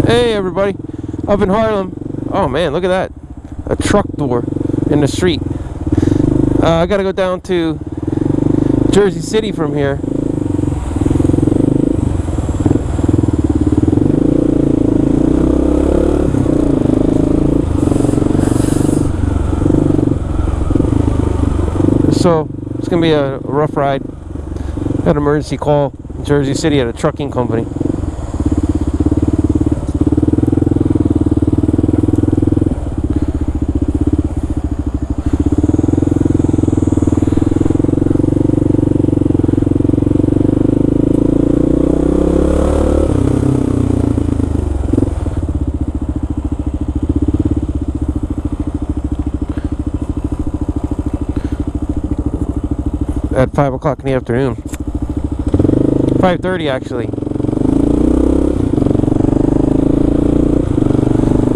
Hey everybody, up in Harlem. Oh man, look at that. A truck door in the street. I gotta go down to Jersey City from here. So it's gonna be a rough ride. Got an emergency call in Jersey City at a trucking company. At 5 o'clock in the afternoon. 5:30 actually.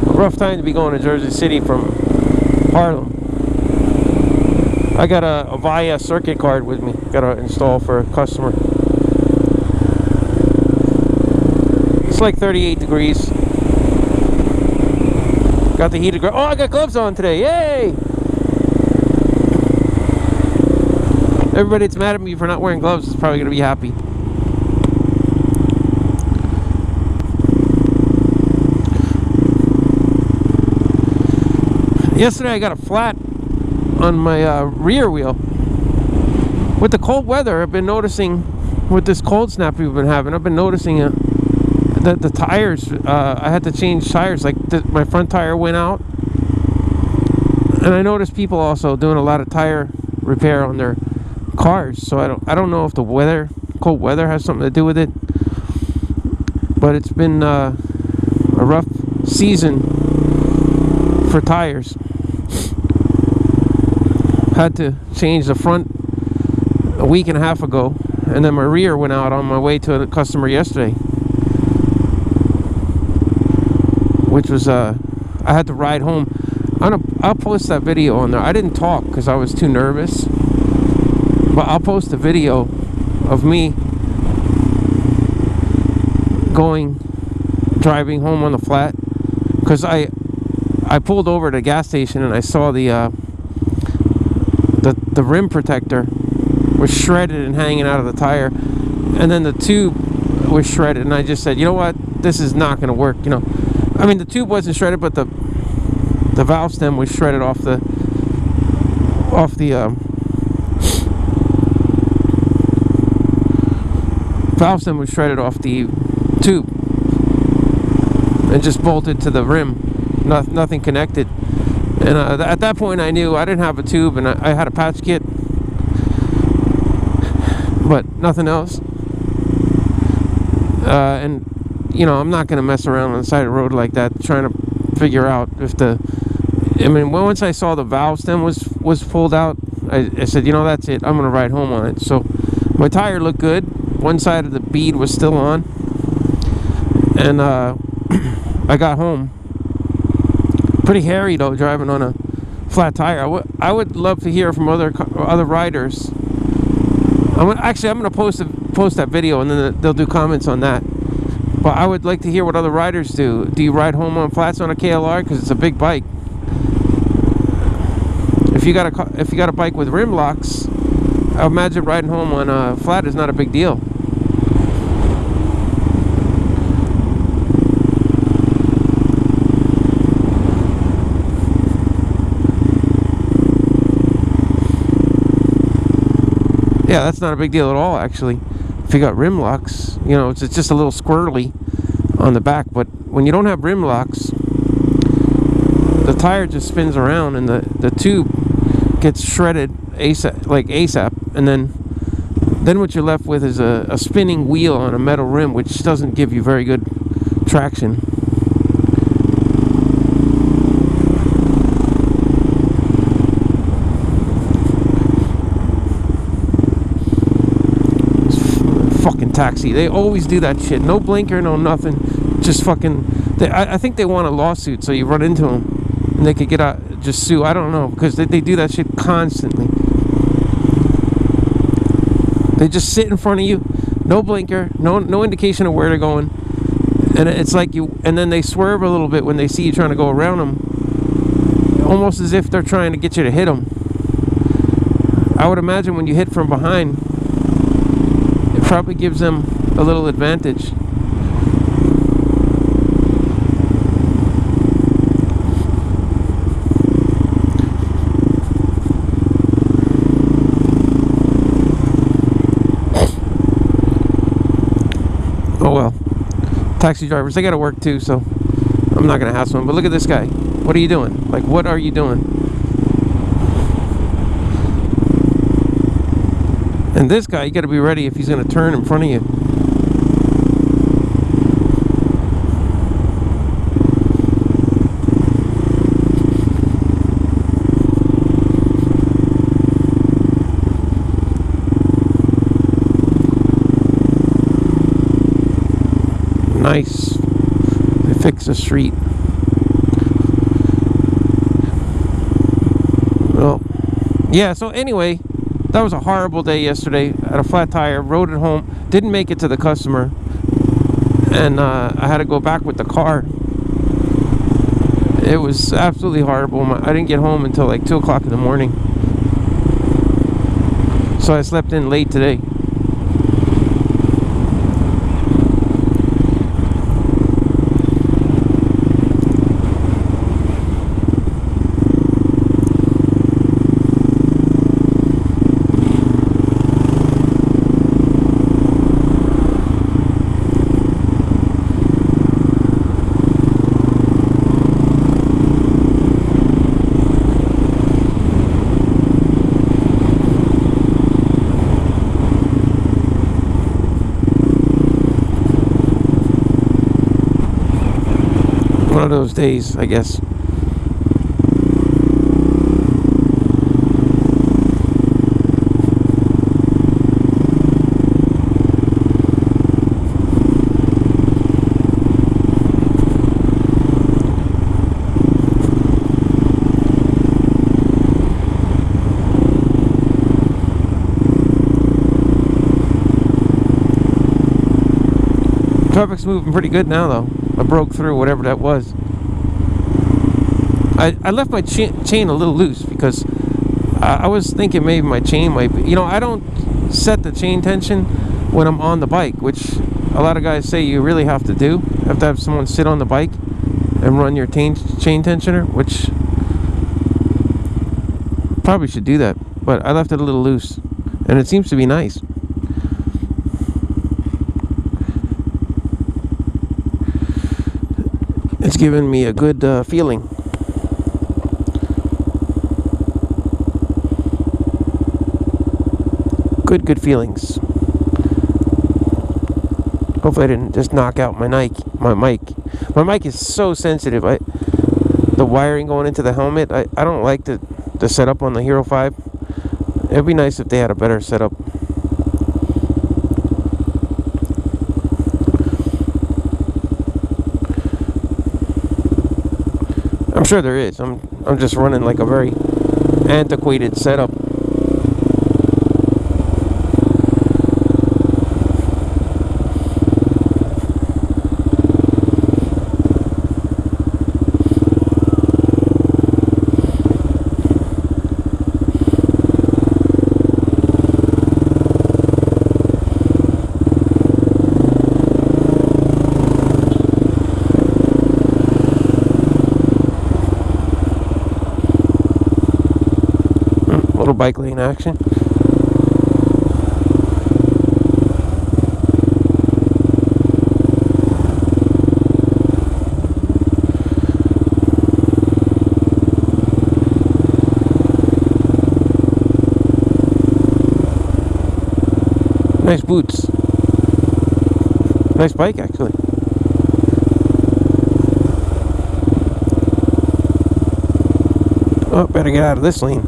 A rough time to be going to Jersey City from Harlem. I got a VIA circuit card with me. Got to install for a customer. It's like 38 degrees. Got the heated gloves. Oh, I got gloves on today. Yay! Everybody that's mad at me for not wearing gloves is probably going to be happy. Yesterday I got a flat on my rear wheel. With the cold weather, I've been noticing, with this cold snap we've been having, I've been noticing that the tires, I had to change tires. Like my front tire went out. And I noticed people also doing a lot of tire repair on their cars, so I don't know if the weather, cold weather, has something to do with it, but it's been a rough season for tires. Had to change the front a week and a half ago, and then my rear went out on my way to a customer yesterday, which was I had to ride home. I'll post that video on there. I didn't talk because I was too nervous. But I'll post a video of me driving home on the flat, because I pulled over at a gas station and I saw the rim protector was shredded and hanging out of the tire, and then the tube was shredded, and I just said, you know what, this is not going to work. You know, I mean, the tube wasn't shredded, but the valve stem was shredded off the valve stem was shredded off the tube and just bolted to the rim. Nothing connected. And at that point I knew I didn't have a tube, and I had a patch kit, but nothing else. And you know, I'm not going to mess around on the side of the road like that trying to figure out if once I saw the valve stem was pulled out, I said, you know, that's it, I'm going to ride home on it. So my tire looked good. One side of the bead was still on, and I got home. Pretty hairy though, driving on a flat tire. I would love to hear from other riders. I'm going to post that video, and then they'll do comments on that. But I would like to hear what other riders do. Do you ride home on flats on a KLR? Because it's a big bike. If you got a bike with rim locks, I imagine riding home on a flat is not a big deal. Yeah, that's not a big deal at all, actually. If you got rim locks, you know, it's just a little squirrely on the back. But when you don't have rim locks, the tire just spins around, and the tube gets shredded ASAP, and then what you're left with is a spinning wheel on a metal rim, which doesn't give you very good traction. Fucking taxi, they always do that shit. No blinker, no nothing, just fucking. I think they want a lawsuit, so you run into them and they could get out, just sue. I don't know, because they do that shit constantly. They just sit in front of you, no blinker, no indication of where they're going, And it's like and then they swerve a little bit when they see you trying to go around them, almost as if they're trying to get you to hit them. I would imagine when you hit from behind, it probably gives them a little advantage. Oh well. Taxi drivers, they gotta work too, so I'm not gonna hassle them. But look at this guy. What are you doing? Like, what are you doing? And this guy, you gotta be ready if he's gonna turn in front of you. Nice. They fixed the street. Well, yeah, so anyway, that was a horrible day yesterday. I had a flat tire, rode it home, didn't make it to the customer, and I had to go back with the car. It was absolutely horrible. I didn't get home until like 2 o'clock in the morning. So I slept in late today. One of those days, I guess. Traffic's moving pretty good now, though. I broke through whatever that was. I left my chain a little loose because I was thinking maybe my chain might be... You know, I don't set the chain tension when I'm on the bike, which a lot of guys say you really have to do. You have to have someone sit on the bike and run your chain tensioner, which... Probably should do that, but I left it a little loose, and it seems to be nice. It's given me a good feeling. Good feelings. Hopefully I didn't just knock out my mic. My mic is so sensitive. The wiring going into the helmet, I don't like the setup on the Hero 5. It'd be nice if they had a better setup. I'm sure there is. I'm just running like a very antiquated setup. Little bike lane action. Nice boots. Nice bike, actually. Oh, better get out of this lane.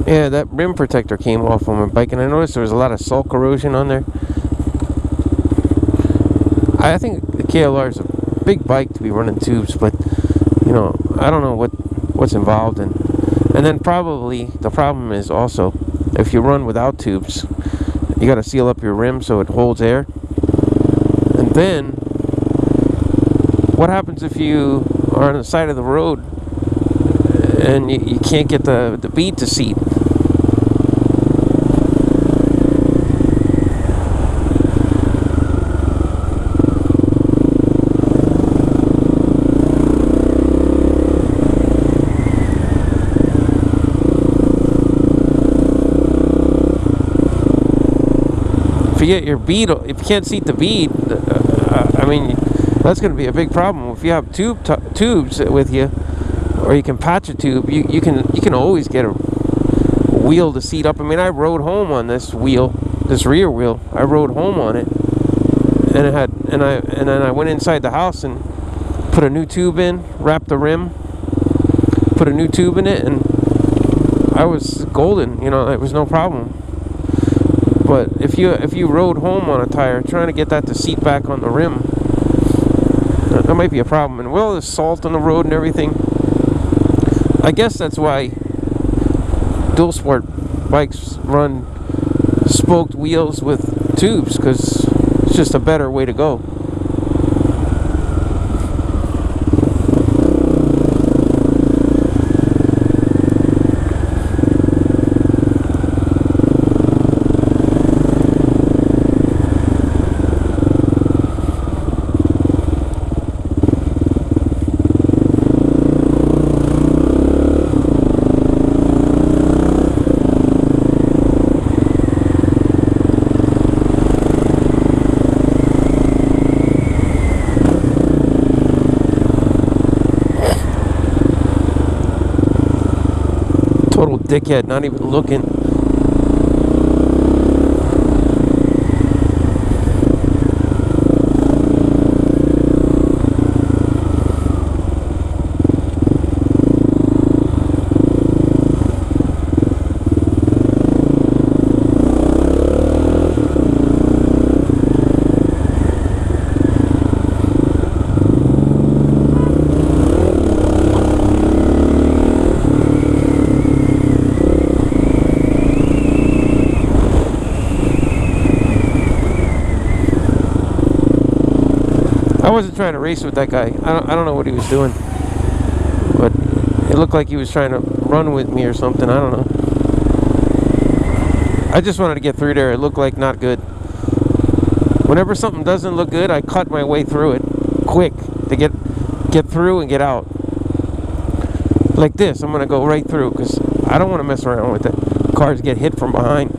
Yeah, that rim protector came off on my bike, and I noticed there was a lot of salt corrosion on there. I think the KLR is a big bike to be running tubes, but you know, I don't know what's involved in. And then probably the problem is also if you run without tubes, you got to seal up your rim so it holds air. And then what happens if you are on the side of the road and you can't get the bead to seat? If you get your bead, if you can't seat the bead, I mean, that's going to be a big problem. If you have tubes with you, or you can patch a tube, you can always get a wheel to seat up. I mean, I rode home on this wheel, this rear wheel. I rode home on it, and then I went inside the house and put a new tube in, wrapped the rim, put a new tube in it, and I was golden. You know, it was no problem. But if you rode home on a tire, trying to get that to seat back on the rim, that might be a problem. And well, there's salt on the road and everything. I guess that's why dual sport bikes run spoked wheels with tubes, because it's just a better way to go. Total dickhead, not even looking. I wasn't trying to race with that guy. I don't know what he was doing, but it looked like he was trying to run with me or something. I don't know. I just wanted to get through there. It looked like not good. Whenever something doesn't look good, I cut my way through it quick to get through and get out. Like this, I'm gonna go right through because I don't want to mess around with it. Cars get hit from behind.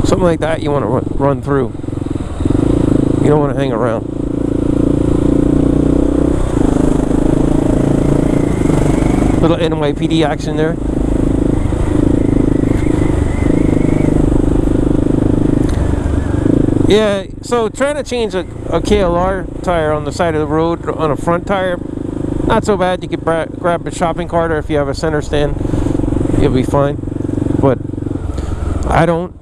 Something like that you want to run through. You don't want to hang around. Little NYPD action there. Yeah, so trying to change a KLR tire on the side of the road on a front tire, not so bad. You could grab a shopping cart, or if you have a center stand, you'll be fine. But I don't,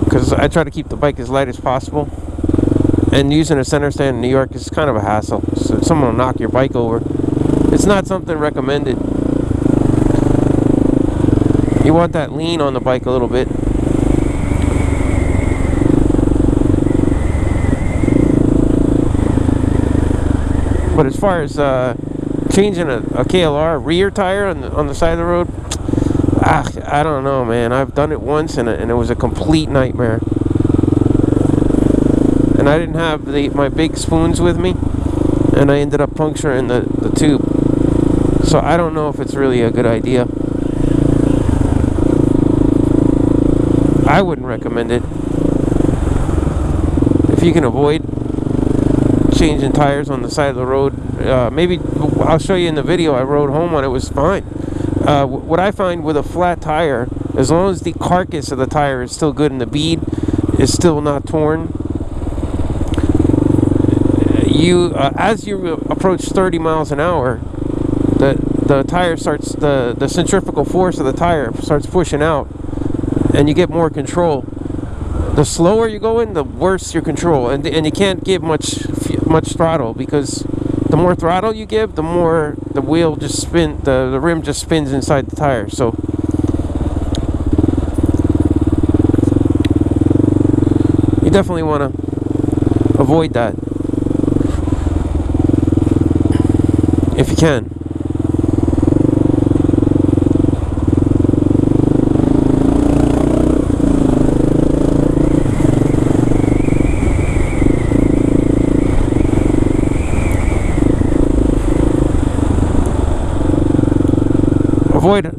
because I try to keep the bike as light as possible, and using a center stand in New York is kind of a hassle. So someone will knock your bike over. It's not something recommended. You want that lean on the bike a little bit. But as far as changing a KLR rear tire on the side of the road, I don't know, man. I've done it once, and it was a complete nightmare. And I didn't have my big spoons with me, and I ended up puncturing the tube. So I don't know if it's really a good idea. I wouldn't recommend it. If you can avoid changing tires on the side of the road, maybe I'll show you in the video. I rode home on it, was fine. What I find with a flat tire, as long as the carcass of the tire is still good and the bead is still not torn, as you approach 30 miles an hour, the tire starts, the centrifugal force of the tire starts pushing out, and you get more control. The slower you go in, the worse your control, and you can't give much throttle, because the more throttle you give, the more the wheel just the rim just spins inside the tire. So you definitely want to avoid that if you can. Avoid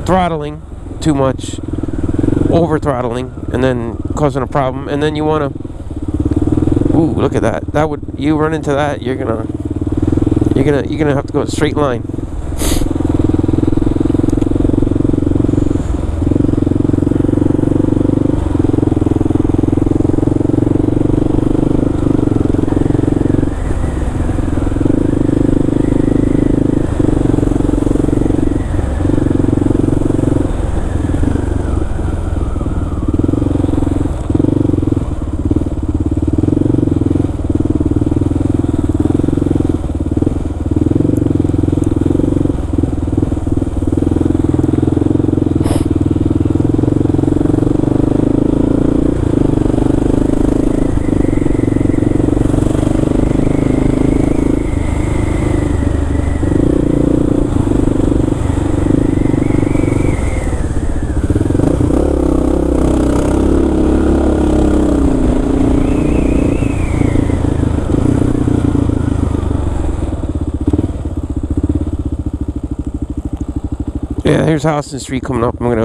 throttling too much, over throttling, and then causing a problem. And then you want to, ooh, look at that. That would, you run into that, you're gonna have to go a straight line. Yeah, here's Houston Street coming up. I'm gonna